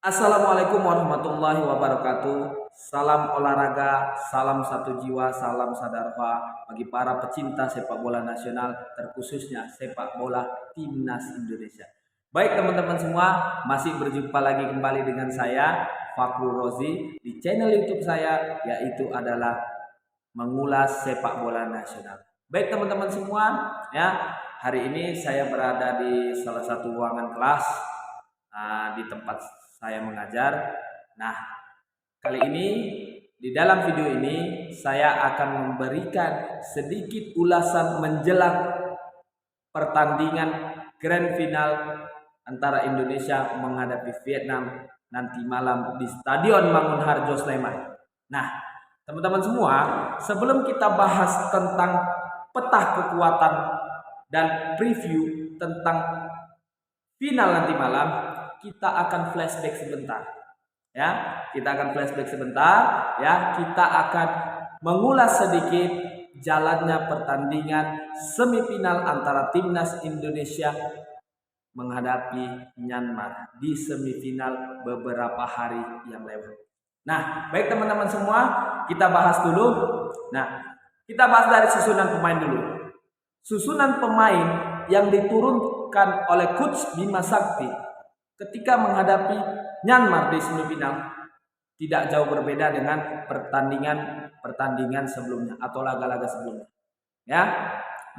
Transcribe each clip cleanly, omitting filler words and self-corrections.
Assalamualaikum warahmatullahi wabarakatuh. Salam olahraga, salam satu jiwa, salam sadarwa bagi para pecinta sepak bola nasional, terkhususnya sepak bola timnas Indonesia. Baik teman-teman semua, masih berjumpa lagi kembali dengan saya Fakrul Rozi di channel YouTube saya, yaitu adalah mengulas sepak bola nasional. Baik teman-teman semua, ya hari ini saya berada di salah satu ruangan kelas di tempat saya mengajar. Nah, kali ini di dalam video ini saya akan memberikan sedikit ulasan menjelang pertandingan grand final antara Indonesia menghadapi Vietnam nanti malam di Stadion Mangunharjo Sleman. Nah, teman-teman semua, sebelum kita bahas tentang peta kekuatan dan preview tentang final nanti malam, kita akan flashback sebentar. Ya, kita akan flashback sebentar, ya. Kita akan mengulas sedikit jalannya pertandingan semifinal antara timnas Indonesia menghadapi Myanmar di semifinal beberapa hari yang lewat. Nah, baik teman-teman semua, kita bahas dulu. Nah, kita bahas dari susunan pemain dulu. Susunan pemain yang diturunkan oleh Coach Bima Sakti ketika menghadapi Myanmar di semifinal tidak jauh berbeda dengan pertandingan sebelumnya atau laga-laga sebelumnya. Ya,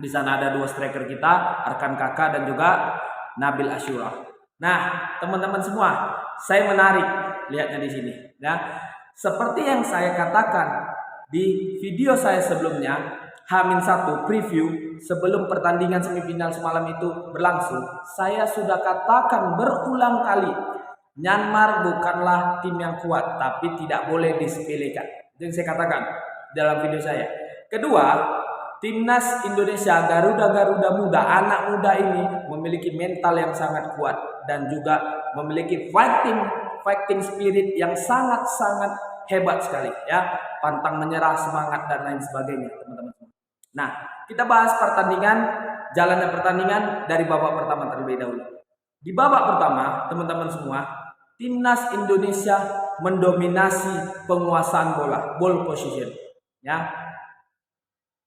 di sana ada dua striker kita, Arkan Kakak dan juga Nabil Ashura. Nah, teman-teman semua, saya menarik lihatnya di sini. Ya, seperti yang saya katakan di video saya sebelumnya, H-1 preview sebelum pertandingan semifinal semalam itu berlangsung, saya sudah katakan berulang kali, Myanmar bukanlah tim yang kuat, tapi tidak boleh disepelekan. Itu yang saya katakan dalam video saya. Kedua, timnas Indonesia, Garuda muda, anak muda ini memiliki mental yang sangat kuat dan juga memiliki fighting spirit yang sangat-sangat hebat sekali, ya. Pantang menyerah, semangat dan lain sebagainya, teman-teman. Nah, kita bahas jalannya pertandingan dari babak pertama terlebih dahulu. Di babak pertama, teman-teman semua, timnas Indonesia mendominasi penguasaan bola, ball position. Ya,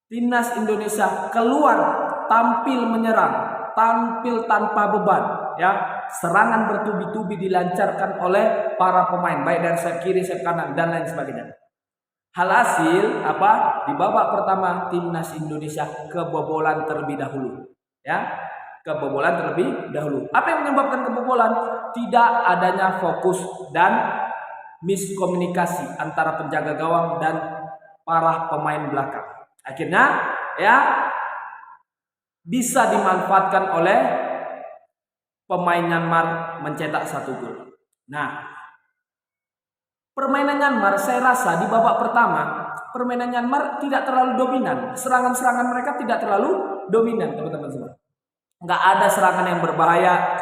timnas Indonesia keluar tampil menyerang, tampil tanpa beban. Ya, serangan bertubi-tubi dilancarkan oleh para pemain, baik dari sayap kiri, sayap kanan dan lain sebagainya. Hasil apa? Di babak pertama timnas Indonesia kebobolan terlebih dahulu. Ya, kebobolan terlebih dahulu. Apa yang menyebabkan kebobolan? Tidak adanya fokus dan miskomunikasi antara penjaga gawang dan para pemain belakang. Akhirnya, ya, bisa dimanfaatkan oleh pemain Myanmar mencetak 1 gol. Nah, permainan Myanmar saya rasa di babak pertama permainan Myanmar tidak terlalu dominan. Serangan-serangan mereka tidak terlalu dominan, teman-teman semua. Nggak ada serangan yang berbahaya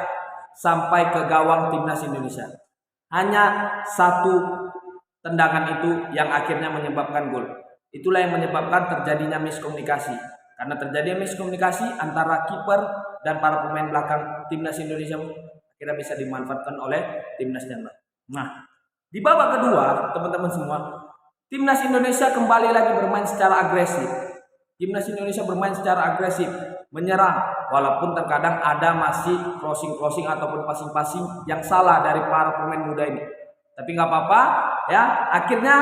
sampai ke gawang timnas Indonesia. Hanya satu tendangan itu yang akhirnya menyebabkan gol. Itulah yang menyebabkan terjadinya miskomunikasi. Karena terjadinya miskomunikasi antara kiper dan para pemain belakang timnas Indonesia, akhirnya bisa dimanfaatkan oleh timnas Myanmar. Nah, di babak kedua, teman-teman semua, timnas Indonesia kembali lagi bermain secara agresif. Timnas Indonesia bermain secara agresif, menyerang, walaupun terkadang ada masih crossing ataupun passing yang salah dari para pemain muda ini. Tapi nggak apa-apa, ya. Akhirnya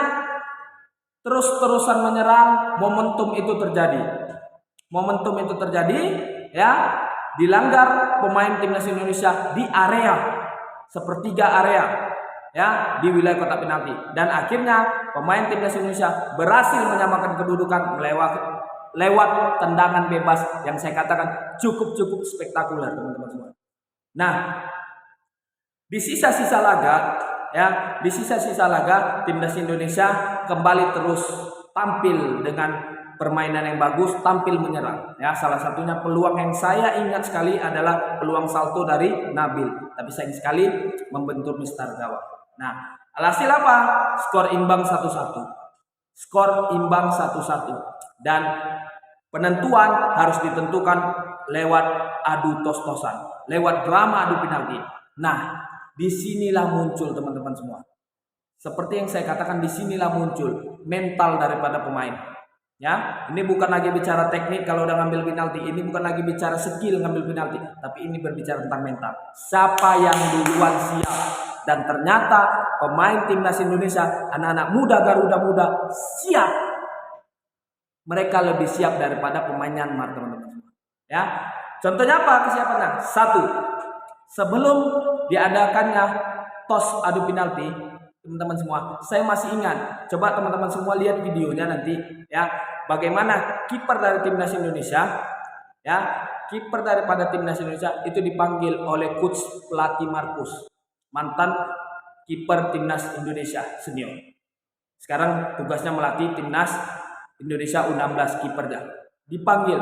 terus-terusan menyerang, momentum itu terjadi, ya. Dilanggar pemain timnas Indonesia di area sepertiga area, ya, di wilayah kotak penalti, dan akhirnya pemain timnas Indonesia berhasil menyamakan kedudukan lewat tendangan bebas yang saya katakan cukup spektakuler, teman-teman semua. Nah, di sisa-sisa laga timnas Indonesia kembali terus tampil dengan permainan yang bagus, tampil menyerang. Ya, salah satunya peluang yang saya ingat sekali adalah peluang salto dari Nabil, tapi sayang sekali membentur mistar gawang. Nah, alhasil apa? Skor imbang 1-1. Dan penentuan harus ditentukan lewat adu tos-tosan, lewat drama adu penalti. Nah, disinilah muncul teman-teman semua. Seperti yang saya katakan, disinilah muncul mental daripada pemain. Ya, ini bukan lagi bicara teknik kalau udah ngambil penalti, ini bukan lagi bicara skill ngambil penalti, tapi ini berbicara tentang mental. Siapa yang duluan siap? Dan ternyata pemain timnas Indonesia, anak-anak muda Garuda Muda siap. Mereka lebih siap daripada pemain Myanmar, teman-teman. Ya, contohnya apa kesiapannya? Satu, sebelum diadakannya tos adu penalti, teman-teman semua, saya masih ingat. Coba teman-teman semua lihat videonya nanti, ya, bagaimana kiper dari timnas Indonesia, ya, kiper daripada timnas Indonesia itu dipanggil oleh coach pelatih Markus, mantan kiper timnas Indonesia senior. Sekarang tugasnya melatih timnas Indonesia U16 kipernya. Dipanggil.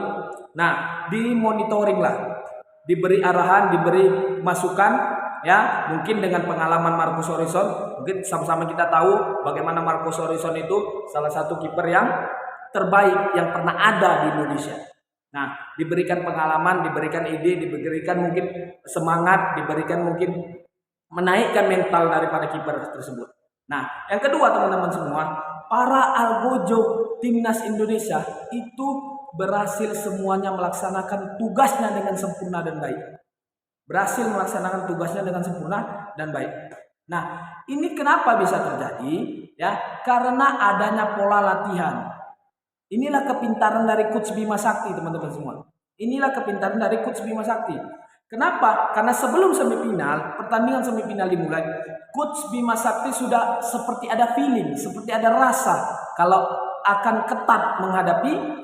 Nah, dimonitoring lah, diberi arahan, diberi masukan. Ya, mungkin dengan pengalaman Marcus Horizon, mungkin sama-sama kita tahu bagaimana Marcus Horizon itu salah satu kiper yang terbaik yang pernah ada di Indonesia. Nah, diberikan pengalaman, diberikan ide, diberikan mungkin semangat, diberikan mungkin menaikkan mental daripada kiper tersebut. Nah, yang kedua teman-teman semua, para algojo timnas Indonesia itu berhasil semuanya melaksanakan tugasnya dengan sempurna dan baik. Berhasil melaksanakan tugasnya dengan sempurna dan baik. Nah, ini kenapa bisa terjadi? Ya, karena adanya pola latihan. Inilah kepintaran dari Coach Bima Sakti, teman-teman semua. Inilah kepintaran dari Coach Bima Sakti. Kenapa? Karena sebelum semifinal, pertandingan semifinal dimulai, Coach Bima Sakti sudah seperti ada feeling, seperti ada rasa kalau akan ketat menghadapi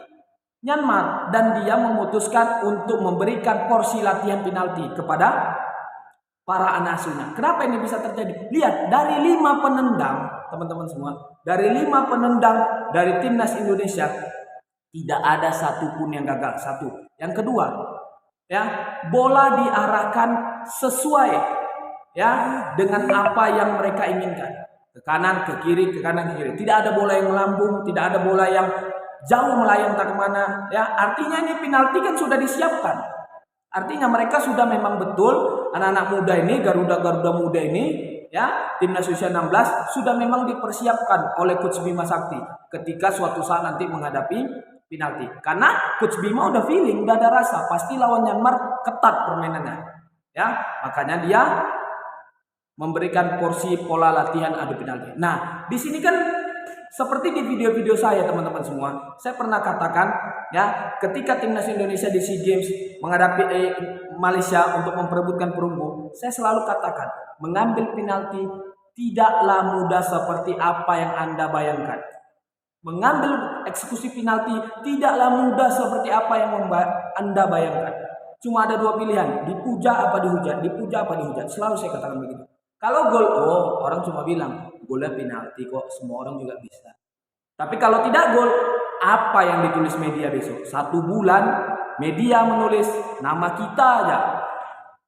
Myanmar, dan dia memutuskan untuk memberikan porsi latihan penalti kepada para anak asuhnya. Kenapa ini bisa terjadi? Lihat, dari 5 penendang, teman-teman semua, dari 5 penendang dari timnas Indonesia tidak ada satupun yang gagal. Satu. Yang kedua, ya, bola diarahkan sesuai, ya, dengan apa yang mereka inginkan. Ke kanan, ke kiri, ke kanan, ke kiri. Tidak ada bola yang melambung, tidak ada bola yang jauh melayang tak kemana, ya. Artinya ini penalti kan sudah disiapkan. Artinya mereka sudah memang betul, anak-anak muda ini, Garuda muda ini, ya, timnas usia 16 sudah memang dipersiapkan oleh Coach Bima Sakti ketika suatu saat nanti menghadapi penalti. Karena Coach Bima udah feeling, udah ada rasa, pasti lawan Myanmar ketat permainannya, ya. Makanya dia memberikan porsi pola latihan adu penalti. Nah, di sini kan seperti di video-video saya, teman-teman semua, saya pernah katakan, ya, ketika timnas Indonesia di SEA Games menghadapi Malaysia untuk memperebutkan perunggu, saya selalu katakan, mengambil penalti tidaklah mudah seperti apa yang Anda bayangkan. Mengambil eksekusi penalti tidaklah mudah seperti apa yang Anda bayangkan. Cuma ada 2 pilihan, dipuja apa dihujat, dipuja apa dihujat. Selalu saya katakan begitu. Kalau gol, oh, orang cuma bilang golnya penalti kok, semua orang juga bisa. Tapi kalau tidak gol, apa yang ditulis media besok? 1 bulan media menulis nama kita aja.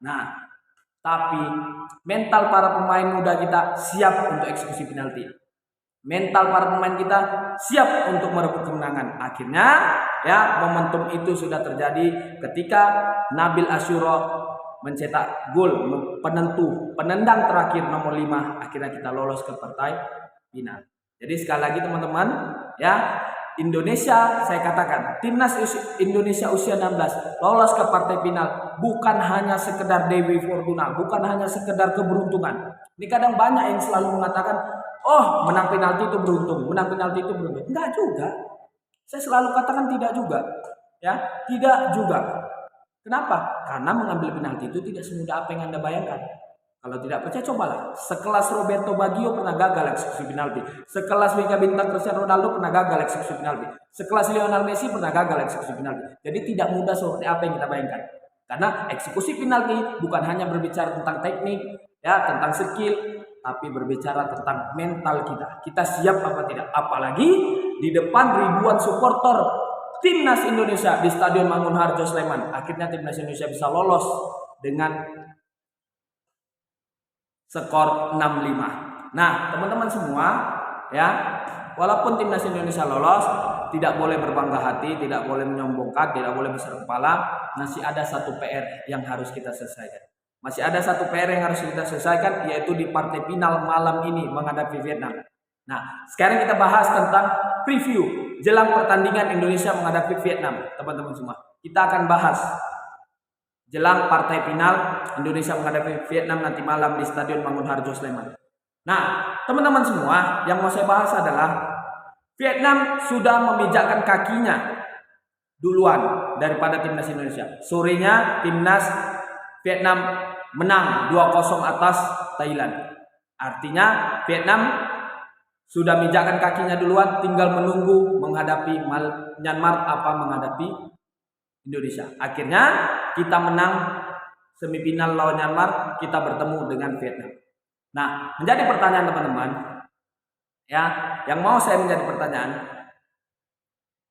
Nah, tapi mental para pemain muda kita siap untuk eksekusi penalti. Mental para pemain kita siap untuk merebut kemenangan. Akhirnya, ya, momentum itu sudah terjadi ketika Nabil Asyuro mencetak gol penentu, penendang terakhir nomor 5, akhirnya kita lolos ke partai final. Jadi sekali lagi teman-teman, ya, Indonesia, saya katakan timnas Indonesia usia 16 lolos ke partai final bukan hanya sekedar Dewi Fortuna, bukan hanya sekedar keberuntungan. Ini kadang banyak yang selalu mengatakan, oh, menang penalti itu beruntung, menang penalti itu beruntung. Enggak juga. Saya selalu katakan tidak juga, ya, tidak juga. Kenapa? Karena mengambil penalti itu tidak semudah apa yang Anda bayangkan. Kalau tidak percaya, cobalah. Sekelas Roberto Baggio pernah gagal eksekusi penalti. Sekelas Mega Bintang Cristiano Ronaldo pernah gagal eksekusi penalti. Sekelas Lionel Messi pernah gagal eksekusi penalti. Jadi tidak mudah seperti apa yang kita bayangkan. Karena eksekusi penalti bukan hanya berbicara tentang teknik, ya, tentang skill, tapi berbicara tentang mental kita. Kita siap apa tidak? Apalagi di depan ribuan supporter timnas Indonesia di Stadion Mangunharjo Sleman. Akhirnya timnas Indonesia bisa lolos dengan skor 6-5. Nah, teman-teman semua, ya, walaupun timnas Indonesia lolos, tidak boleh berbangga hati, tidak boleh menyombongkan, tidak boleh besar kepala. Masih ada satu PR yang harus kita selesaikan. Masih ada satu PR yang harus kita selesaikan, yaitu di partai final malam ini menghadapi Vietnam. Nah, sekarang kita bahas tentang preview jelang pertandingan Indonesia menghadapi Vietnam, teman-teman semua. Kita akan bahas jelang partai final Indonesia menghadapi Vietnam nanti malam di Stadion Mangunharjo Sleman. Nah, teman-teman semua, yang mau saya bahas adalah Vietnam sudah memijakkan kakinya duluan daripada timnas Indonesia. Sorenya timnas Vietnam menang 2-0 atas Thailand. Artinya Vietnam sudah mijakkan kakinya duluan, tinggal menunggu menghadapi Myanmar apa menghadapi Indonesia. Akhirnya kita menang semifinal lawan Myanmar, kita bertemu dengan Vietnam. Nah, menjadi pertanyaan teman-teman, ya, yang mau saya menjadi pertanyaan,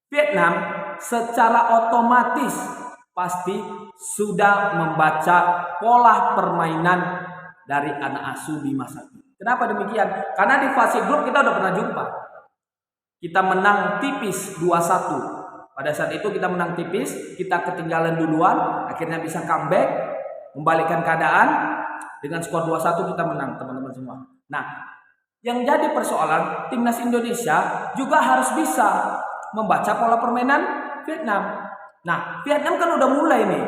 Vietnam secara otomatis pasti sudah membaca pola permainan dari anak asuh Bima Sakti. Kenapa demikian? Karena di fase grup kita udah pernah jumpa. Kita menang tipis 2-1. Pada saat itu kita menang tipis, kita ketinggalan duluan, akhirnya bisa comeback, membalikkan keadaan, dengan skor 2-1 kita menang, teman-teman semua. Nah, yang jadi persoalan, timnas Indonesia juga harus bisa membaca pola permainan Vietnam. Nah, Vietnam kan udah mulai nih.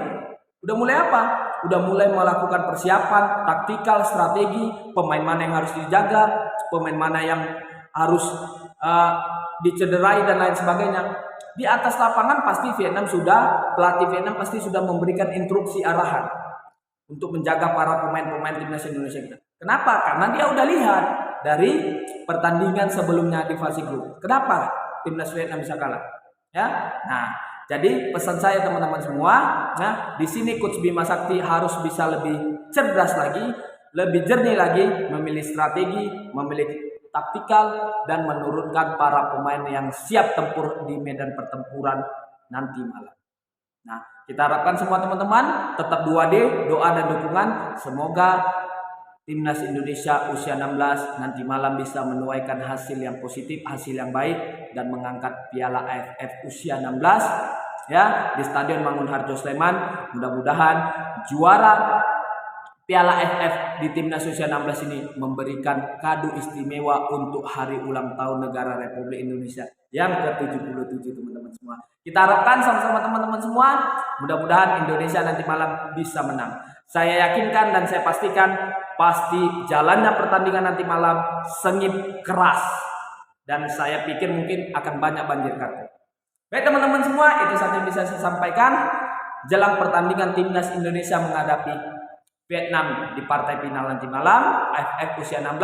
Udah mulai apa? Udah mulai melakukan persiapan, taktikal, strategi, pemain mana yang harus dijaga, pemain mana yang harus dicederai dan lain sebagainya. Di atas lapangan pasti pelatih Vietnam pasti sudah memberikan instruksi arahan untuk menjaga para pemain-pemain timnas Indonesia kita. Kenapa? Karena dia udah lihat dari pertandingan sebelumnya di fase grup. Kenapa timnas Vietnam bisa kalah? Ya. Nah, jadi pesan saya teman-teman semua, nah di sini Coach Bima Sakti harus bisa lebih cerdas lagi, lebih jernih lagi, memilih strategi, memilih taktikal, dan menurunkan para pemain yang siap tempur di medan pertempuran nanti malam. Nah, kita harapkan semua teman-teman tetap 2D, doa dan dukungan. Semoga timnas Indonesia usia 16 nanti malam bisa menuaikan hasil yang positif, hasil yang baik, dan mengangkat piala AFF usia 16 ya di Stadion Mangunharjo Sleman. Mudah-mudahan juara piala AFF di timnas usia 16 ini memberikan kado istimewa untuk hari ulang tahun negara Republik Indonesia yang ke-77, teman-teman semua. Kita harapkan sama-sama teman-teman semua, mudah-mudahan Indonesia nanti malam bisa menang. Saya yakinkan dan saya pastikan pasti jalannya pertandingan nanti malam sengit keras, dan saya pikir mungkin akan banyak banjir kartu. Baik teman-teman semua, itu saja yang bisa saya sampaikan jelang pertandingan timnas Indonesia menghadapi Vietnam di partai final nanti malam AFF usia 16.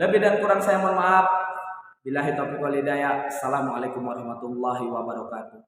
Lebih dan kurang saya mohon maaf. Billahi taufiq wal hidayah. Assalamualaikum warahmatullahi wabarakatuh.